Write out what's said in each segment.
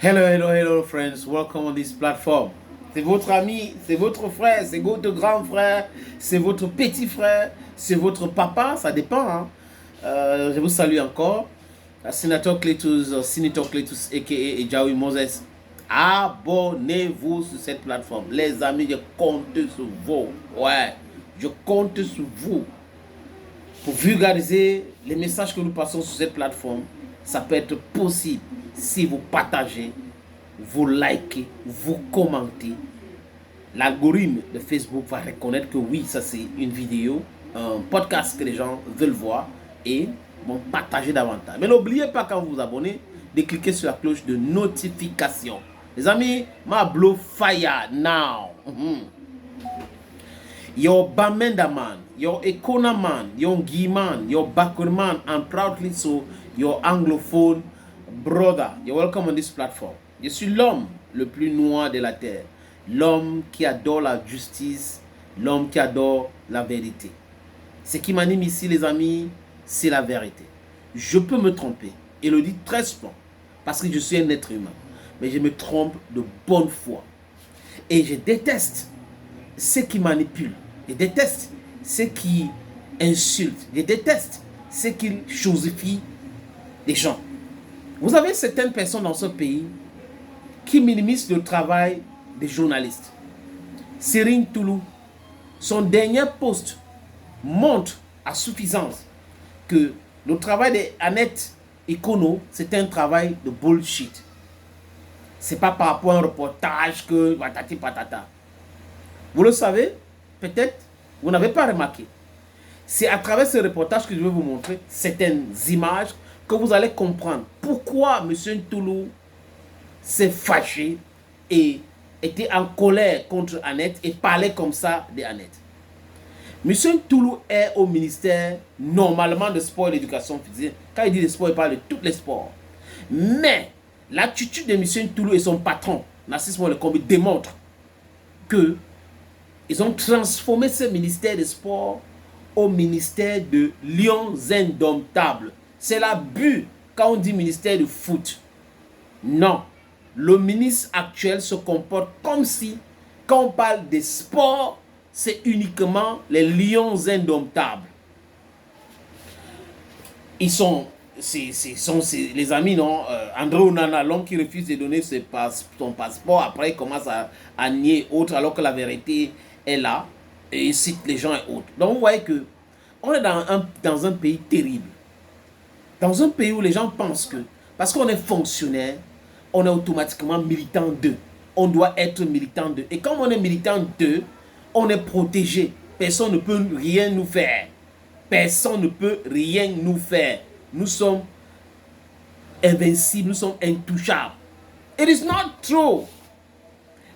Hello, friends. Welcome on this platform. C'est votre ami, c'est votre frère, c'est votre grand frère, c'est votre petit frère, c'est votre papa, ça dépend. Hein. Je vous salue encore. Senator Cletus, a.k.a. Ejawi Moses. Abonnez-vous sur cette plateforme. Les amis, je compte sur vous. Ouais, je compte sur vous pour vulgariser les messages que nous passons sur cette plateforme. Ça peut être possible si vous partagez, vous likez, vous commentez. L'algorithme de Facebook va reconnaître que oui, ça c'est une vidéo, un podcast que les gens veulent voir et vont partager davantage. Mais n'oubliez pas quand vous vous abonnez de cliquer sur la cloche de notification. Les amis, ma blow fire now. Your Bamenda man, your Ekona man, your Guy man, your Bakur man, and proudly so, your Anglophone brother. You're welcome on this platform. Je suis l'homme le plus noir de la terre. L'homme qui adore la justice, l'homme qui adore la vérité. Ce qui m'anime ici, les amis, c'est la vérité. Je peux me tromper, et le dit très souvent, parce que je suis un être humain. Mais je me trompe de bonne foi. Et je déteste ceux qui manipulent. Je déteste ceux qui insultent. Je déteste ceux qui chosifient les gens. Vous avez certaines personnes dans ce pays qui minimisent le travail des journalistes. Serine Toulou, son dernier post montre à suffisance que le travail d'Annette Econo, c'est un travail de bullshit. C'est pas par rapport à un reportage que patati patata. Vous le savez, peut-être, vous n'avez pas remarqué. C'est à travers ce reportage que je vais vous montrer certaines images que vous allez comprendre pourquoi M. Ntoulou s'est fâché et était en colère contre Annette et parlait comme ça d'Annette. M. Ntoulou est au ministère normalement de sport et d'éducation physique. Quand il dit de sport, il parle de tous les sports. Mais l'attitude de M. Ntoulou et son patron, Narcisse Molekombi, démontre que ils ont transformé ce ministère des Sports au ministère de Lions Indomptables. C'est l'abus quand on dit ministère du foot. Non. Le ministre actuel se comporte comme si, quand on parle des sports, c'est uniquement les Lions Indomptables. Ils sont, les amis, non? André Onana, l'homme qui refuse de donner son passeport, après il commence à nier autre, alors que la vérité est là, et il cite les gens et autres. Donc vous voyez que on est dans un pays terrible. Dans un pays où les gens pensent que, parce qu'on est fonctionnaire, on est automatiquement militant d'eux. On doit être militant d'eux. Et comme on est militant d'eux, on est protégé. Personne ne peut rien nous faire. Personne ne peut rien nous faire. Nous sommes invincibles, nous sommes intouchables. It is not true.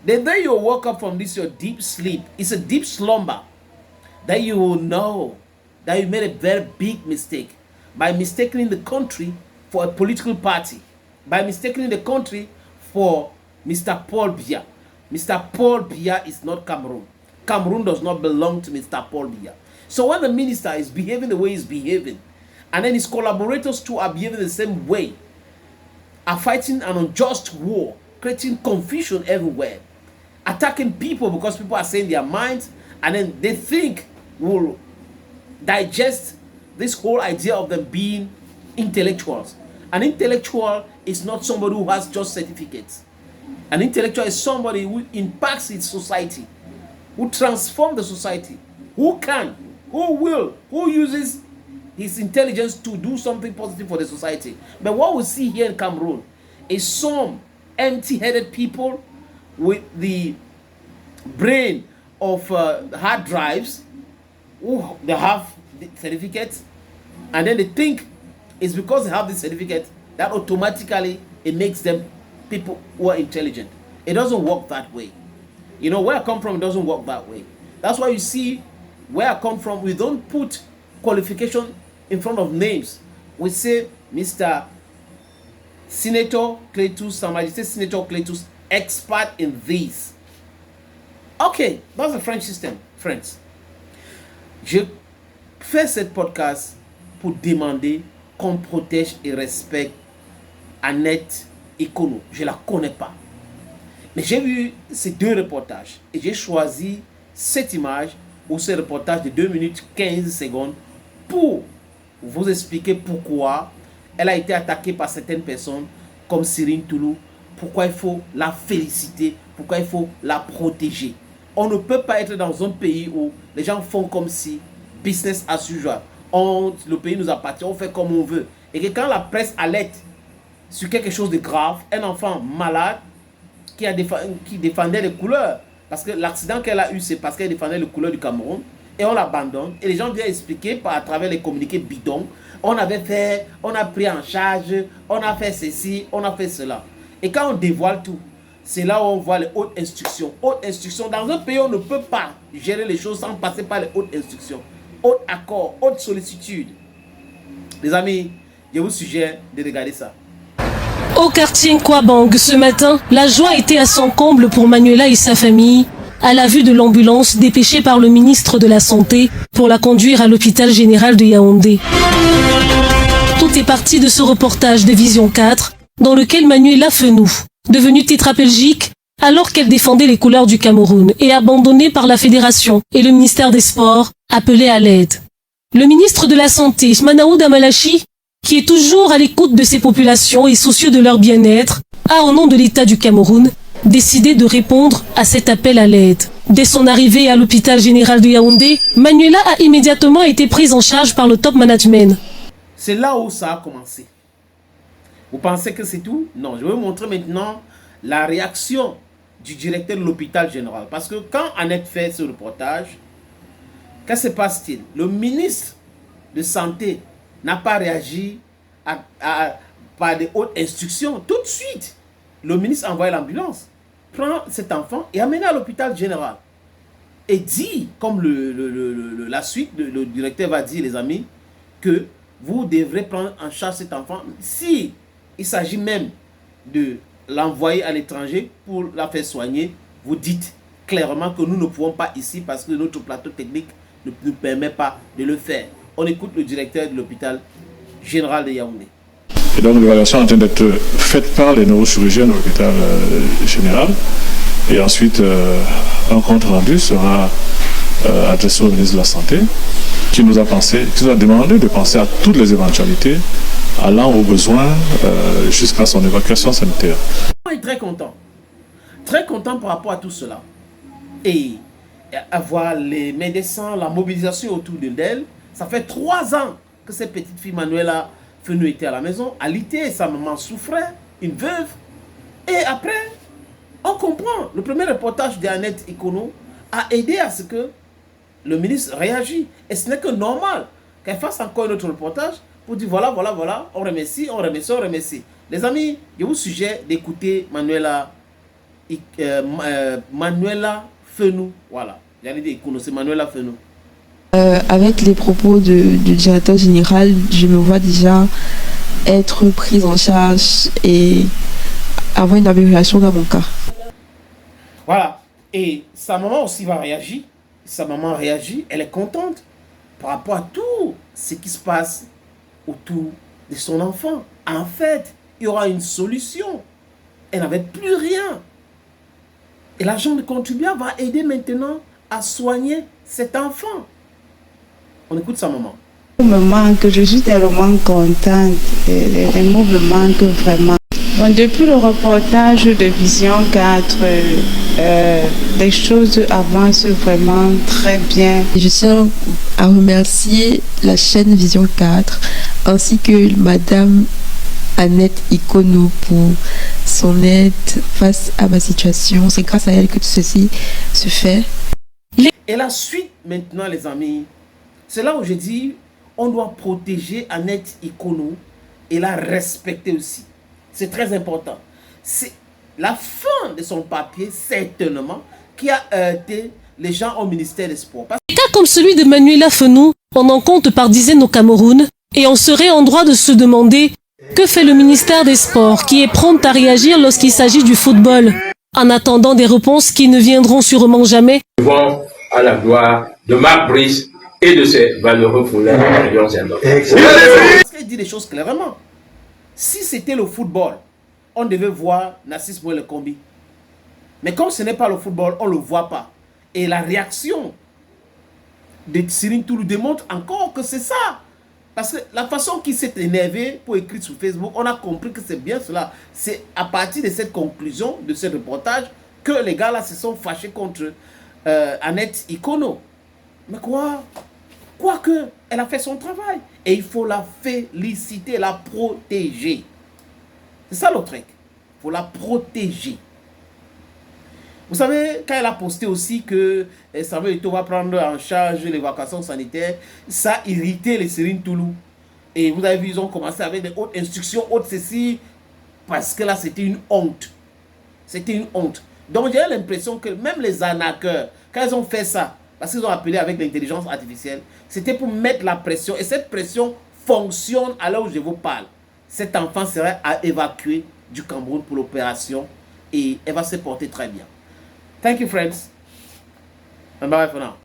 The day you wake up from this, your deep sleep, it's a deep slumber, that you will know that you made a very big mistake by mistaking the country for a political party, by mistaking the country for Mr. Paul Biya. Mr. Paul Biya is not Cameroon. Cameroon does not belong to Mr. Paul Biya. So when the minister is behaving the way he's behaving, and then his collaborators too are behaving the same way, are fighting an unjust war, creating confusion everywhere, attacking people because people are saying their minds, and then they think will digest this whole idea of them being intellectuals. An intellectual is not somebody who has just certificates. An intellectual is somebody who impacts its society, who transforms the society, who can, who will, who uses his intelligence to do something positive for the society. But what we see here in Cameroon is some empty-headed people with the brain of hard drives, who they have the certificates, and then they think it's because they have this certificate that automatically it makes them people who are intelligent. It doesn't work that way. You know, where I come from, it doesn't work that way. That's why you see where I come from, we don't put qualification in front of names. We say Mr. Senator Cletus, Sa Majesté Senator Cletus, expert in this. Okay, that's the French system, friends. Je fais cette podcast pour demander qu'on protège et respecte Annette Ikono. Je ne la connais pas. Mais j'ai vu ces deux reportages et j'ai choisi cette image ou ce reportage de 2 minutes 15 secondes pour vous expliquer pourquoi elle a été attaquée par certaines personnes comme Cyrine Toulou, pourquoi il faut la féliciter, pourquoi il faut la protéger. On ne peut pas être dans un pays où les gens font comme si business as usual. Le pays nous appartient, on fait comme on veut. Et que quand la presse alerte sur quelque chose de grave, un enfant malade qui défendait les couleurs, parce que l'accident qu'elle a eu, c'est parce qu'elle défendait les couleurs du Cameroun, et on l'abandonne, et les gens viennent expliquer à travers les communiqués bidons, on a pris en charge, on a fait ceci, on a fait cela. Et quand on dévoile tout, c'est là où on voit les hautes instructions. Hautes instructions, dans un pays, on ne peut pas gérer les choses sans passer par les hautes instructions. Haute accord, haute sollicitude. Les amis, je vous suggère de regarder ça. Au quartier Nkwabang, ce matin, la joie était à son comble pour Manuela et sa famille, à la vue de l'ambulance dépêchée par le ministre de la Santé pour la conduire à l'hôpital général de Yaoundé. Tout est parti de ce reportage de Vision 4, dans lequel Manuela Fenou, devenue tétraplégique, alors qu'elle défendait les couleurs du Cameroun et abandonnée par la Fédération et le ministère des Sports, appelait à l'aide. Le ministre de la Santé, Manaouda Malachi, qui est toujours à l'écoute de ces populations et soucieux de leur bien-être, a, au nom de l'État du Cameroun, décidé de répondre à cet appel à l'aide. Dès son arrivée à l'hôpital général de Yaoundé, Manuela a immédiatement été prise en charge par le top management. C'est là où ça a commencé. Vous pensez que c'est tout? Non, je vais vous montrer maintenant la réaction du directeur de l'hôpital général. Parce que quand Annette fait ce reportage, qu'est-ce qui se passe-t-il? Le ministre de Santé n'a pas réagi par des hautes instructions. Tout de suite, le ministre envoie l'ambulance, prend cet enfant et amène à l'hôpital général. Et dit, comme la suite, le directeur va dire, les amis, que vous devrez prendre en charge cet enfant. Si il s'agit même de l'envoyer à l'étranger pour la faire soigner, vous dites clairement que nous ne pouvons pas ici parce que notre plateau technique ne nous permet pas de le faire. On écoute le directeur de l'hôpital général de Yaoundé. Et donc l'évaluation est en train d'être faite par les neurochirurgiens de l'hôpital général. Et ensuite, un compte rendu sera adressé au ministre de la Santé qui nous a demandé de penser à toutes les éventualités allant au besoin jusqu'à son évacuation sanitaire. On est très content par rapport à tout cela. Et avoir les médecins, la mobilisation autour d'elle. Ça fait 3 ans que cette petite fille Manuela Fenou était à la maison, alitée, sa maman souffrait, une veuve. Et après, on comprend. Le premier reportage d'Annette Ikono a aidé à ce que le ministre réagisse. Et ce n'est que normal qu'elle fasse encore un autre reportage pour dire voilà, on remercie. Les amis, je vous suggère d'écouter Manuela Fenou. Voilà, j'allais dire Ikono, c'est Manuela Fenou. Avec les propos du directeur général, je me vois déjà être prise en charge et avoir une amélioration dans mon cas. Voilà. Et sa maman aussi va réagir. Sa maman réagit, elle est contente par rapport à tout ce qui se passe autour de son enfant. En fait, il y aura une solution. Elle n'avait plus rien. Et l'argent du contribuable va aider maintenant à soigner cet enfant. On écoute sa maman. Me manque, je suis tellement contente. Les mots me manquent vraiment. Bon, depuis le reportage de Vision 4, les choses avancent vraiment très bien. Je tiens à remercier la chaîne Vision 4 ainsi que Madame Annette Ikono pour son aide face à ma situation. C'est grâce à elle que tout ceci se fait. Et la suite maintenant, les amis, c'est là où je dis on doit protéger Annette Ikono et la respecter aussi. C'est très important. C'est la fin de son papier, certainement, qui a heurté les gens au ministère des Sports. Des cas comme celui de Manuela Fenou, on en compte par dizaines au Cameroun, et on serait en droit de se demander que fait le ministère des Sports, qui est prompt à réagir lorsqu'il s'agit du football, en attendant des réponses qui ne viendront sûrement jamais. Devant à la gloire de Marc Brice et de ses valeureux fouleurs. Parce qu'il dit les choses clairement. Si c'était le football, on devait voir Narcisse Moué le combi. Mais comme ce n'est pas le football, on ne le voit pas. Et la réaction de Cyril Toulou démontre encore que c'est ça. Parce que la façon qu'il s'est énervé pour écrire sur Facebook, on a compris que c'est bien cela. C'est à partir de cette conclusion, de ce reportage, que les gars là se sont fâchés contre Annette Ikono. Mais quoi? Quoique, elle a fait son travail. Et il faut la féliciter, la protéger. C'est ça le truc. Il faut la protéger. Vous savez, quand elle a posté aussi que Samuel Eto'o va prendre en charge l'évacuation sanitaire, ça a irrité les Cyril Toulou. Et vous avez vu, ils ont commencé avec des hautes instructions, hautes ceci, parce que là, c'était une honte. C'était une honte. Donc, j'ai l'impression que même les arnaqueurs, quand ils ont fait ça, parce qu'ils ont appelé avec l'intelligence artificielle, c'était pour mettre la pression. Et cette pression fonctionne à l'heure où je vous parle. Cet enfant serait à évacuer du Cameroun pour l'opération et elle va se porter très bien. Thank you, friends. And bye for now.